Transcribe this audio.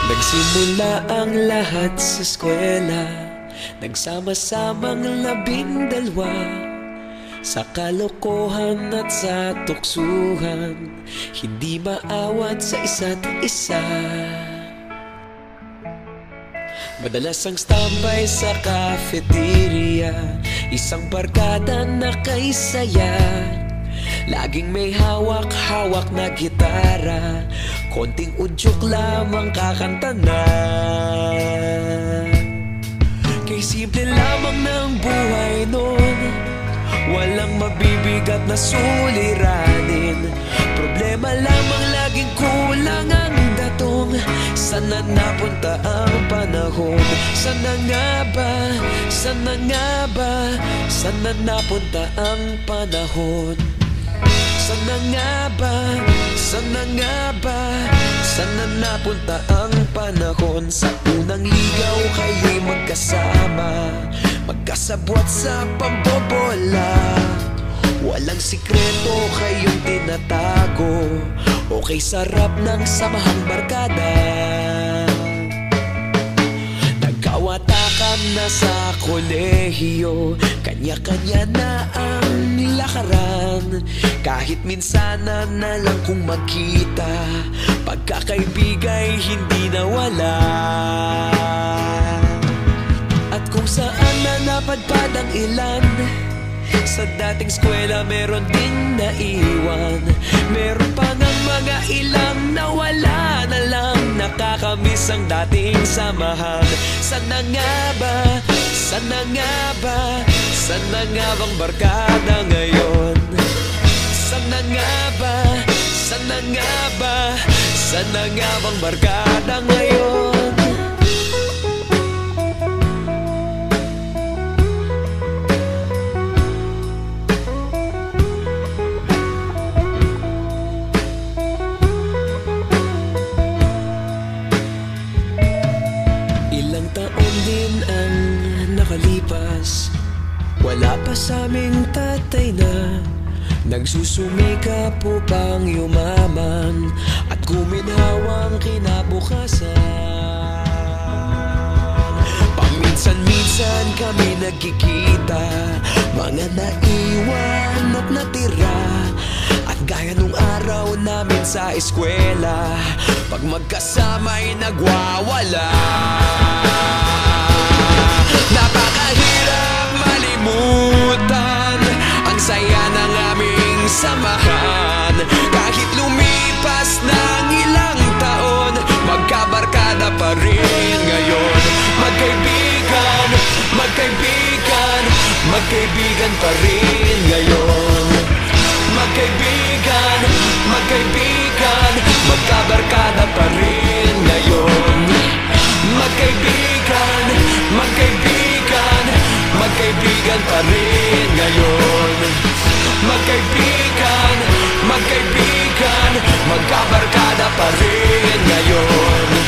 Nagsimula ang lahat sa eskwela, nagsama-samang 12 sa kalokohan at sa tuksuhan, hindi maawat sa isa't isa. Madalas ang standby sa cafeteria, isang barkada na kay saya. Laging may hawak-hawak na gitara, konting udyok lamang kakanta na. Kay simple lamang ng buhay nun, walang mabibigat na suliranin. Problema lamang laging kulang ang datong. Sana napunta ang panahon? Sana nga ba? Sana nga ba? Sana napunta ang panahon? Sana nga ba? Sana nga ba? Sana napunta ang panahon? Sa unang ligaw kayo'y magkasama, magkasabwat sa pambobola. Walang sikreto kayong tinatago, okay sarap ng samahang barkada. Nagkawatakan na sa kolehiyo, kanya-kanya na ang lakaran. Kahit minsan na lang kung magkita, pagkakaibigay hindi nawala. At kung saan na napadpad ang ilan, sa dating eskwela meron din naiwan. Meron pa ng mga ilang nawala na lang, nakakamiss ang dating samahan. Sana nga ba? Sana nga ba? Sana nga bang barkada ngayon? Sana nga ba? Sana nga ba? Sana nga bang barkada ngayon? Ilang taon din ang nakalipas, wala pa sa aming tatay na nagsusumikap upang yumaman at guminhawang kinabukasan. Paminsan-minsan kami nagkikita, mga naiwan at natira. At gaya nung araw namin sa eskwela, pag magkasama'y nagwawala. Napakahirap malimutan ang saya ng aming samahan. Kahit lumipas ng ilang taon, magkabarkada pa rin ngayon. Magkaibigan, magkaibigan, magkaibigan pa rin ngayon. Magkaibigan, magkaibigan, magkabarkada pa rin ngayon. Magkaibigan, magkaibigan, magkaibigan pa rin ngayon. Magkaibigan, magkaibigan, magkabarkada pa rin ngayon.